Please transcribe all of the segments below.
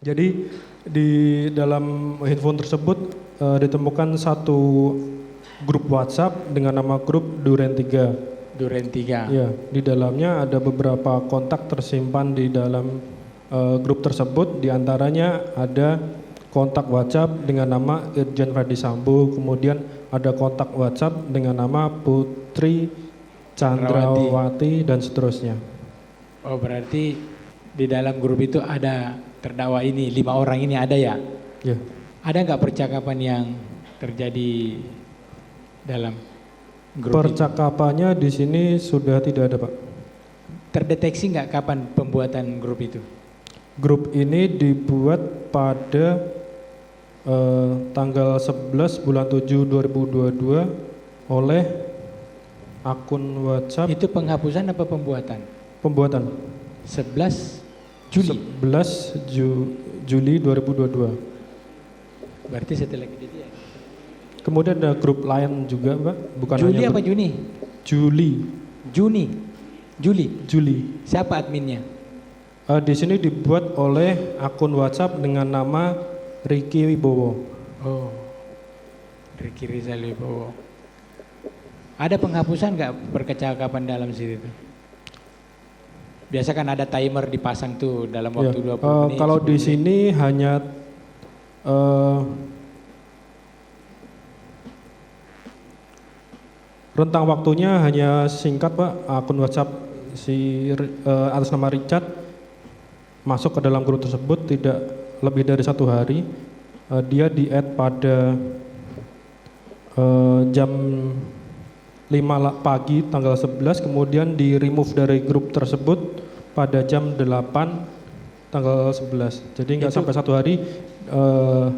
Jadi di dalam handphone tersebut ditemukan satu grup WhatsApp dengan nama grup Duren 3. Duren 3. Ya, di dalamnya ada beberapa kontak tersimpan di dalam grup tersebut. Di antaranya ada kontak WhatsApp dengan nama Irjen Verdi Sambo, kemudian ada kontak WhatsApp dengan nama Putri Chandrawati dan seterusnya. Oh, berarti di dalam grup itu ada terdakwa ini, 5 orang ini ada ya? Ya. Ada nggak percakapan yang terjadi dalam grup Percakapannya di sini sudah tidak ada, Pak. Terdeteksi nggak kapan pembuatan grup itu? Grup ini dibuat pada tanggal 11 bulan 7 2022 oleh akun WhatsApp. Itu penghapusan apa pembuatan? Pembuatan 11 Juli. 11 Juli 2022. Berarti setelah kejadian. Kemudian ada grup lain juga, Pak. Bukan Juli hanya apa Juni? Juli. Juli. Siapa adminnya? Di sini dibuat oleh akun WhatsApp dengan nama Ricky Wibowo. Oh, Ricky Rizal Wibowo. Ada penghapusan nggak percakapan dalam situ? Biasa kan ada timer dipasang tuh dalam waktu 20 menit. Kalau di sini hanya rentang waktunya hanya singkat, Pak. Akun WhatsApp atas nama Richard masuk ke dalam grup tersebut tidak lebih dari 1 hari. Dia di-add pada jam 5 pagi tanggal 11, kemudian di-remove dari grup tersebut pada jam 8 tanggal 11. Jadi nggak sampai 1 hari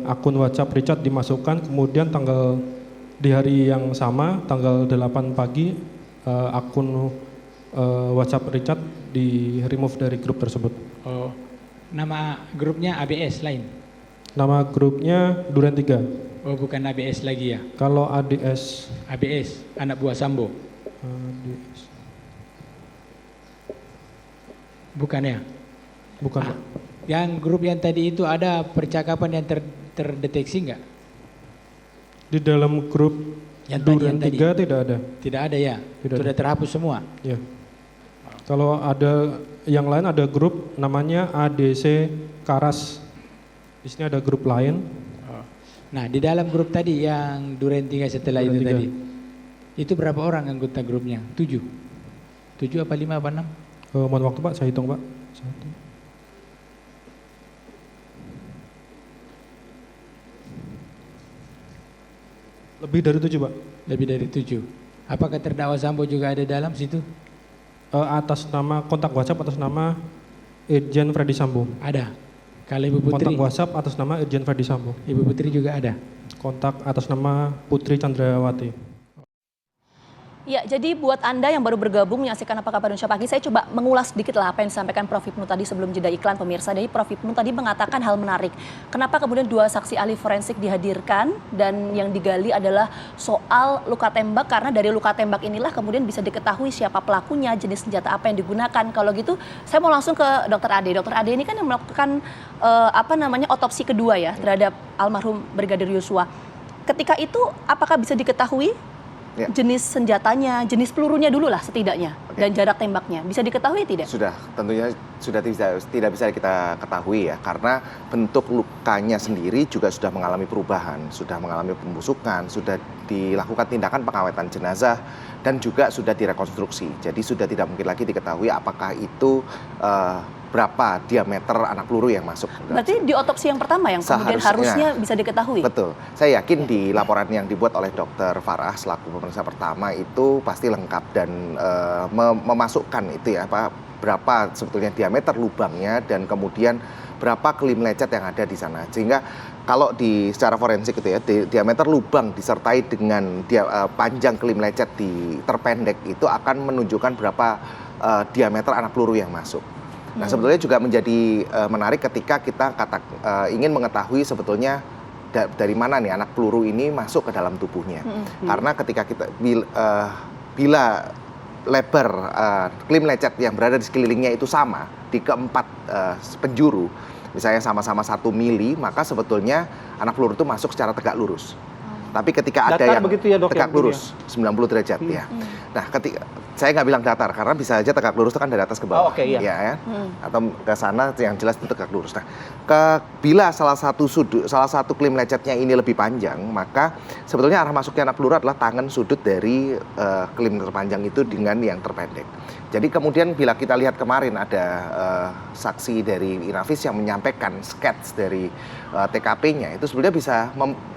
akun WhatsApp Richard dimasukkan, kemudian di hari yang sama tanggal 8 pagi akun WhatsApp Richard di-remove dari grup tersebut. Oh, nama grupnya ABS lain? Nama grupnya Duren 3. Oh, bukan ABS lagi ya? Kalau ADS. ABS, anak buah Sambo? ADS. Bukan ya? Bukan, Pak. Yang grup yang tadi itu ada percakapan yang terdeteksi nggak? Di dalam grup Yang Duren tadi. 3 tidak ada. Tidak ada ya? Tidak Sudah ada. terhapus semua? Ya. Kalau ada yang lain, ada grup namanya ADC Karas. Di sini ada grup lain. Nah, di dalam grup tadi yang Duren 3 setelah Duren itu 3. tadi, itu berapa orang anggota grupnya? 7? 7 apa 5 apa 6? Mohon waktu, Pak, saya hitung, Pak. 1. Lebih dari 7, Pak. Lebih dari 7. Apakah terdakwa Sambo juga ada dalam situ? Atas nama kontak WhatsApp atas nama Irjen Verdi Sambo. Ada. Kalau Ibu Putri? Kontak WhatsApp atas nama Irjen Verdi Sambo. Ibu Putri juga ada? Kontak atas nama Putri Chandrawati. Ya, jadi buat Anda yang baru bergabung menyaksikan Apa Kabar Indonesia Pagi, saya coba mengulas sedikit lah apa yang disampaikan Prof. Hipnu tadi sebelum jeda iklan, pemirsa. Jadi Prof. Hipnu tadi mengatakan hal menarik. Kenapa kemudian 2 saksi ahli forensik dihadirkan dan yang digali adalah soal luka tembak, karena dari luka tembak inilah kemudian bisa diketahui siapa pelakunya, jenis senjata apa yang digunakan. Kalau gitu, saya mau langsung ke Dr. Ade. Dr. Ade ini kan yang melakukan otopsi kedua ya terhadap almarhum Brigadir Yosua. Ketika itu apakah bisa diketahui jenis senjatanya, jenis pelurunya dulu lah setidaknya, dan jarak tembaknya bisa diketahui tidak? Sudah, tentunya sudah tidak bisa kita ketahui ya, karena bentuk lukanya sendiri juga sudah mengalami perubahan, sudah mengalami pembusukan, sudah dilakukan tindakan pengawetan jenazah dan juga sudah direkonstruksi. Jadi sudah tidak mungkin lagi diketahui apakah itu berapa diameter anak peluru yang masuk. Berarti di otopsi yang pertama yang kemudian harusnya bisa diketahui? Betul. Saya yakin di laporan yang dibuat oleh Dr. Farah selaku pemeriksa pertama itu pasti lengkap dan memasukkan itu ya, berapa sebetulnya diameter lubangnya dan kemudian berapa kelim lecet yang ada di sana. Sehingga kalau secara forensik itu ya, diameter lubang disertai dengan panjang kelim lecet terpendek itu akan menunjukkan berapa diameter anak peluru yang masuk. Nah, sebetulnya juga menjadi menarik ketika kita ingin mengetahui sebetulnya dari mana nih anak peluru ini masuk ke dalam tubuhnya. Karena ketika bila lebar kelim lecet yang berada di sekelilingnya itu sama di keempat penjuru, misalnya sama-sama 1 mili, maka sebetulnya anak peluru itu masuk secara tegak lurus. Tapi ketika ada Datar yang begitu ya, Dok, ya, tegak begitu lurus, 90 derajat ya. Nah, ketika saya nggak bilang datar karena bisa aja tegak lurus itu kan dari atas ke bawah, Oh, oke, iya. ya, atau ke sana yang jelas itu tegak lurus. Nah, bila salah satu klim lecetnya ini lebih panjang, maka sebetulnya arah masuknya anak peluru adalah tangan sudut dari klim terpanjang itu dengan yang terpendek. Jadi kemudian bila kita lihat kemarin ada saksi dari Inavis yang menyampaikan sketch dari TKP-nya, itu sebetulnya bisa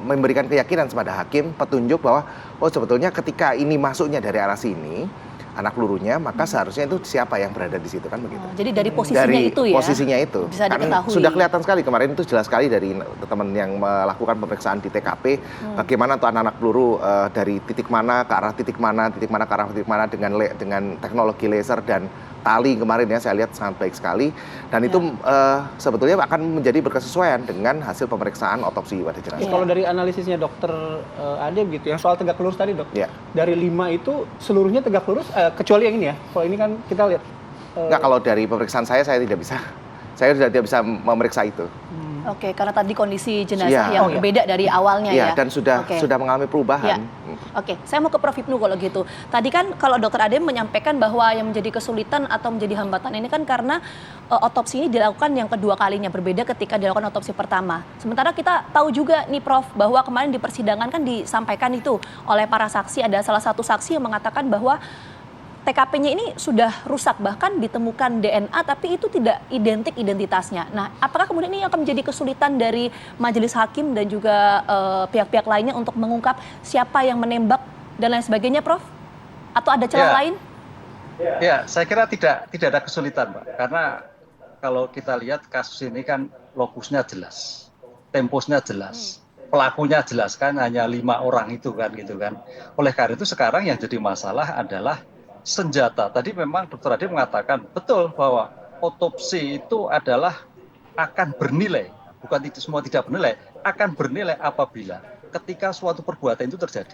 memberikan keyakinan kepada hakim, petunjuk bahwa oh sebetulnya ketika ini masuknya dari arah sini anak pelurunya, maka seharusnya itu siapa yang berada di situ, kan begitu. Jadi dari posisinya Dari itu ya. posisinya itu. Bisa Kan diketahui. sudah kelihatan sekali kemarin itu jelas sekali dari teman yang melakukan pemeriksaan di TKP bagaimana tuh anak-anak peluru dari titik mana ke arah titik mana ke arah titik mana dengan teknologi laser dan tali kemarin ya saya lihat sangat baik sekali dan itu sebetulnya akan menjadi berkesesuaian dengan hasil pemeriksaan otopsi pada jenazah. Kalau dari analisisnya dokter Ade gitu, yang soal tegak lurus tadi, Dok. Ya. Dari 5 itu seluruhnya tegak lurus, kecuali yang ini ya. Kalau ini kan kita lihat. Enggak, kalau dari pemeriksaan saya tidak bisa. Saya sudah tidak bisa memeriksa itu. Oke, karena tadi kondisi jenazah Iya. yang Oh, iya. berbeda dari awalnya Iya, ya. dan sudah Oke. mengalami perubahan. Oke, saya mau ke Prof. Hipnu kalau gitu. Tadi kan kalau Dokter Ade menyampaikan bahwa yang menjadi kesulitan atau menjadi hambatan ini kan karena otopsi ini dilakukan yang kedua kalinya, berbeda ketika dilakukan otopsi pertama. Sementara kita tahu juga nih Prof, bahwa kemarin di persidangan kan disampaikan itu oleh para saksi, ada salah satu saksi yang mengatakan bahwa TKP-nya ini sudah rusak, bahkan ditemukan DNA tapi itu tidak identik identitasnya. Nah, apakah kemudian ini akan menjadi kesulitan dari majelis hakim dan juga pihak-pihak lainnya untuk mengungkap siapa yang menembak dan lain sebagainya, Prof? Atau ada celah lain? Ya, saya kira tidak ada kesulitan, Pak. Karena kalau kita lihat kasus ini kan lokusnya jelas, temposnya jelas, pelakunya jelas kan hanya 5 orang itu kan gitu kan. Oleh karena itu sekarang yang jadi masalah adalah senjata. Tadi memang Dr. Ade mengatakan betul bahwa otopsi itu adalah akan bernilai, bukan semua tidak bernilai, akan bernilai apabila ketika suatu perbuatan itu terjadi.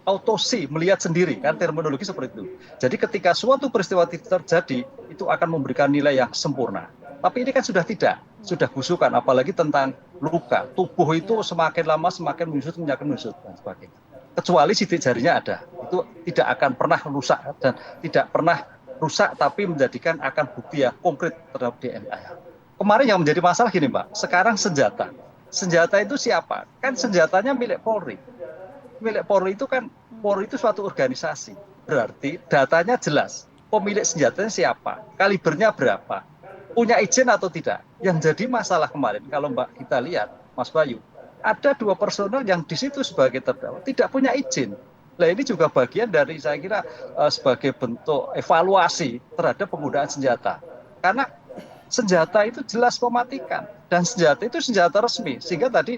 Autopsi melihat sendiri kan terminologi seperti itu. Jadi ketika suatu peristiwa itu terjadi itu akan memberikan nilai yang sempurna. Tapi ini kan sudah tidak, sudah busukan, apalagi tentang luka. Tubuh itu semakin lama semakin menyusut dan sebagainya. Kecuali sidik jarinya ada, itu tidak akan pernah rusak dan tidak pernah rusak tapi menjadikan akan bukti yang konkret terhadap DNA. Kemarin yang menjadi masalah gini Mbak, sekarang senjata. Senjata itu siapa? Kan senjatanya milik Polri. Milik Polri itu kan, Polri itu suatu organisasi. Berarti datanya jelas. Pemilik senjatanya siapa? Kalibernya berapa? Punya izin atau tidak? Yang jadi masalah kemarin, kalau Mbak kita lihat, Mas Bayu, ada 2 personel yang di situ sebagai terdakwa tidak punya izin. Nah ini juga bagian dari saya kira sebagai bentuk evaluasi terhadap penggunaan senjata. Karena senjata itu jelas mematikan dan senjata itu senjata resmi. Sehingga tadi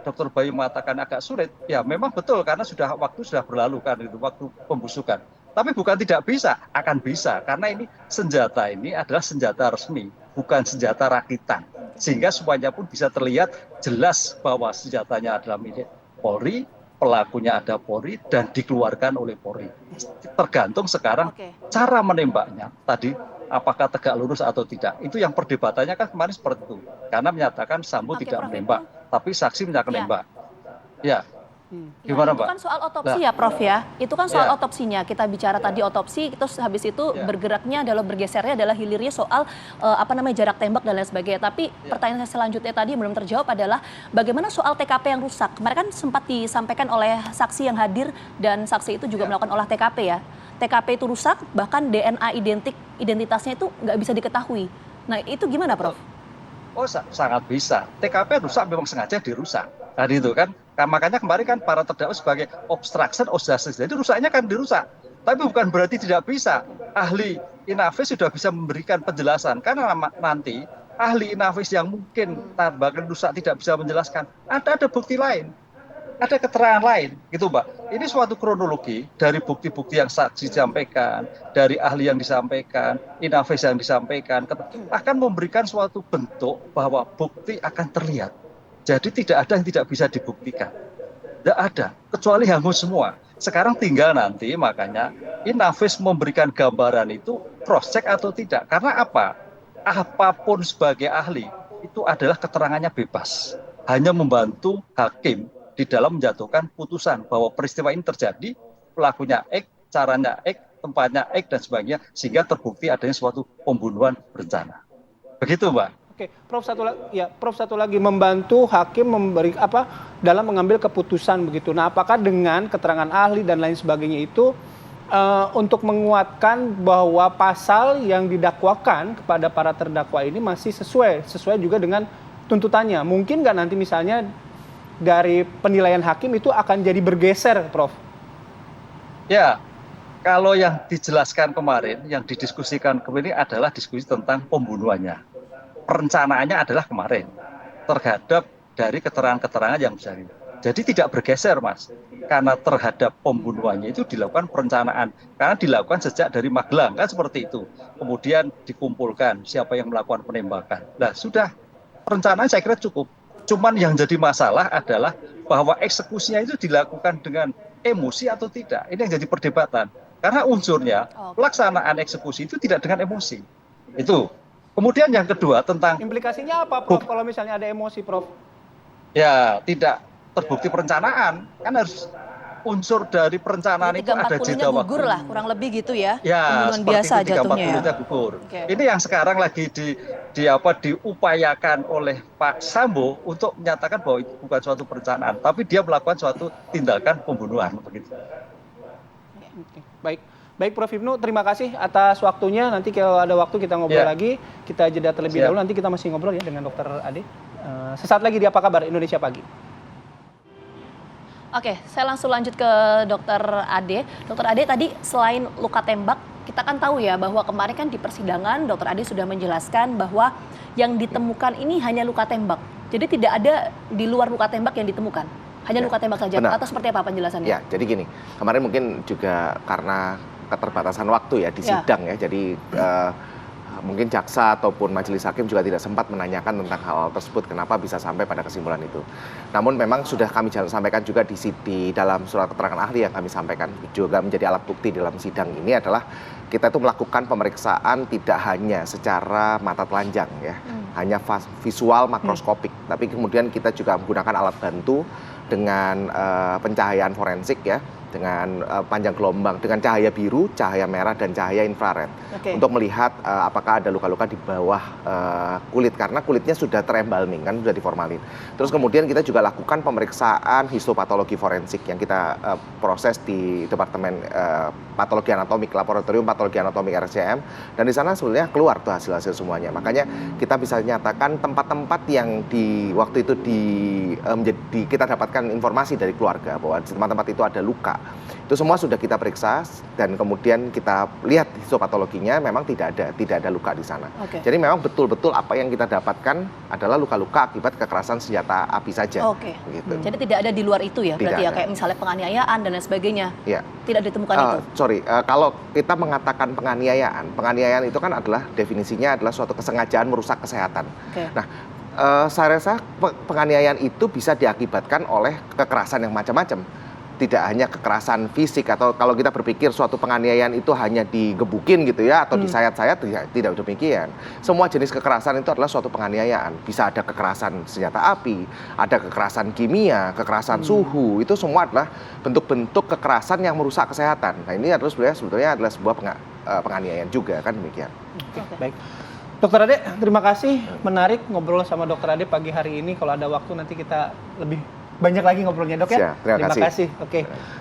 Dr. Bayu mengatakan agak sulit. Ya memang betul karena waktu sudah berlalu kan itu waktu pembusukan. Tapi bukan tidak bisa, akan bisa karena ini senjata ini adalah senjata resmi, bukan senjata rakitan. Sehingga semuanya pun bisa terlihat jelas bahwa senjatanya adalah milik Polri, pelakunya ada Polri dan dikeluarkan oleh Polri. Tergantung sekarang cara menembaknya tadi apakah tegak lurus atau tidak. Itu yang perdebatannya kan kemarin seperti itu. Karena menyatakan Sambo tidak menembak, tapi saksi menyatakan menembak. Ya. Gimana, Itu Mbak? kan soal otopsi ya Prof ya. Itu kan soal Ya. otopsinya. Kita bicara tadi otopsi, terus habis itu bergeraknya adalah bergesernya adalah hilirnya soal jarak tembak dan lain sebagainya. Tapi pertanyaan saya selanjutnya tadi yang belum terjawab adalah bagaimana soal TKP yang rusak. Kemarin kan sempat disampaikan oleh saksi yang hadir dan saksi itu juga melakukan olah TKP ya. TKP itu rusak, bahkan DNA identitasnya itu nggak bisa diketahui. Nah itu gimana Prof? Oh sangat bisa. TKP rusak memang sengaja dirusak. Tadi itu kan. Makanya kemarin kan para terdakwa sebagai obstruction of justice. Jadi rusaknya kan dirusak. Tapi bukan berarti tidak bisa. Ahli Inavis sudah bisa memberikan penjelasan. Karena nanti ahli Inavis yang mungkin bahkan rusak tidak bisa menjelaskan. Ada bukti lain. Ada keterangan lain. Gitu Mbak. Ini suatu kronologi dari bukti-bukti yang saksi disampaikan. Dari ahli yang disampaikan. Inavis yang disampaikan. Akan memberikan suatu bentuk bahwa bukti akan terlihat. Jadi tidak ada yang tidak bisa dibuktikan. Tidak ada, kecuali hangus semua. Sekarang tinggal nanti makanya Inavis memberikan gambaran itu cross check atau tidak. Karena apa? Apapun sebagai ahli, itu adalah keterangannya bebas, hanya membantu hakim di dalam menjatuhkan putusan bahwa peristiwa ini terjadi, pelakunya X, caranya X, tempatnya X dan sebagainya, sehingga terbukti adanya suatu pembunuhan berencana. Begitu, Mbak. Oke, Prof satu lagi membantu hakim memberi dalam mengambil keputusan begitu. Nah, apakah dengan keterangan ahli dan lain sebagainya itu untuk menguatkan bahwa pasal yang didakwakan kepada para terdakwa ini masih sesuai juga dengan tuntutannya? Mungkin nggak nanti misalnya dari penilaian hakim itu akan jadi bergeser, Prof? Ya, kalau yang dijelaskan kemarin, yang didiskusikan kemarin adalah diskusi tentang pembunuhannya. Perencanaannya adalah kemarin terhadap dari keterangan-keterangan yang bisa. Jadi tidak bergeser, Mas, karena terhadap pembunuhannya itu dilakukan perencanaan, karena dilakukan sejak dari Magelang, kan seperti itu. Kemudian dikumpulkan siapa yang melakukan penembakan. Nah, sudah perencanaan saya kira cukup. Cuman yang jadi masalah adalah bahwa eksekusinya itu dilakukan dengan emosi atau tidak. Ini yang jadi perdebatan. Karena unsurnya pelaksanaan eksekusi itu tidak dengan emosi. Itu. Kemudian yang kedua tentang implikasinya apa, Prof? Kalau misalnya ada emosi, Prof? Ya, tidak terbukti perencanaan. Kan harus unsur dari perencanaan itu ada jeda waktu. gugur lah, kurang lebih gitu ya. Ya, pembunuhan biasa jatuhnya ya. Gugur. Okay. Ini yang sekarang lagi diupayakan oleh Pak Sambo untuk menyatakan bahwa itu bukan suatu perencanaan, tapi dia melakukan suatu tindakan pembunuhan begitu. Oke. Baik Prof Ibnu, terima kasih atas waktunya. Nanti kalau ada waktu kita ngobrol lagi, kita jeda terlebih dahulu. Nanti kita masih ngobrol ya dengan Dr. Ade. Sesaat lagi di Apa Kabar Indonesia Pagi. Oke, saya langsung lanjut ke Dr. Ade. Dr. Ade, tadi selain luka tembak, kita kan tahu ya bahwa kemarin kan di persidangan Dr. Ade sudah menjelaskan bahwa yang ditemukan ini hanya luka tembak. Jadi tidak ada di luar luka tembak yang ditemukan. Hanya luka tembak saja. Benar. Atau seperti apa penjelasannya? Ya, jadi gini, kemarin mungkin juga karena keterbatasan waktu ya di sidang ya, jadi mungkin jaksa ataupun majelis hakim juga tidak sempat menanyakan tentang hal tersebut, kenapa bisa sampai pada kesimpulan itu. Namun memang sudah kami sampaikan juga di dalam surat keterangan ahli yang kami sampaikan, juga menjadi alat bukti dalam sidang ini adalah kita itu melakukan pemeriksaan tidak hanya secara mata telanjang ya, hanya visual makroskopik, tapi kemudian kita juga menggunakan alat bantu dengan pencahayaan forensik ya, dengan panjang gelombang, dengan cahaya biru, cahaya merah, dan cahaya infrared. Untuk melihat apakah ada luka-luka di bawah kulit, karena kulitnya sudah terembalming, kan sudah diformalin. Terus kemudian kita juga lakukan pemeriksaan histopatologi forensik yang kita proses di Departemen Patologi Anatomik, Laboratorium Patologi Anatomik RSCM, dan di sana sebenarnya keluar tuh hasil-hasil semuanya. Makanya kita bisa nyatakan tempat-tempat yang di waktu itu kita dapatkan informasi dari keluarga bahwa di tempat-tempat itu ada luka. Itu semua sudah kita periksa dan kemudian kita lihat histopatologinya memang tidak ada luka di sana. Jadi memang betul-betul apa yang kita dapatkan adalah luka-luka akibat kekerasan senjata api saja. Gitu. Jadi tidak ada di luar itu ya, berarti ya, kayak misalnya penganiayaan dan lain sebagainya. Tidak ditemukan itu. Kalau kita mengatakan penganiayaan itu kan adalah definisinya adalah suatu kesengajaan merusak kesehatan. Nah, saya rasa penganiayaan itu bisa diakibatkan oleh kekerasan yang macam-macam. Tidak hanya kekerasan fisik, atau kalau kita berpikir suatu penganiayaan itu hanya digebukin gitu ya, atau disayat-sayat, tidak demikian. Semua jenis kekerasan itu adalah suatu penganiayaan. Bisa ada kekerasan senjata api, ada kekerasan kimia, kekerasan suhu, itu semua adalah bentuk-bentuk kekerasan yang merusak kesehatan. Nah, ini adalah sebetulnya adalah sebuah penganiayaan juga, kan demikian. Baik. Dokter Ade, terima kasih, menarik ngobrol sama Dokter Ade pagi hari ini. Kalau ada waktu nanti kita lebih banyak lagi ngobrolnya, Dok ya. Terima kasih. Oke.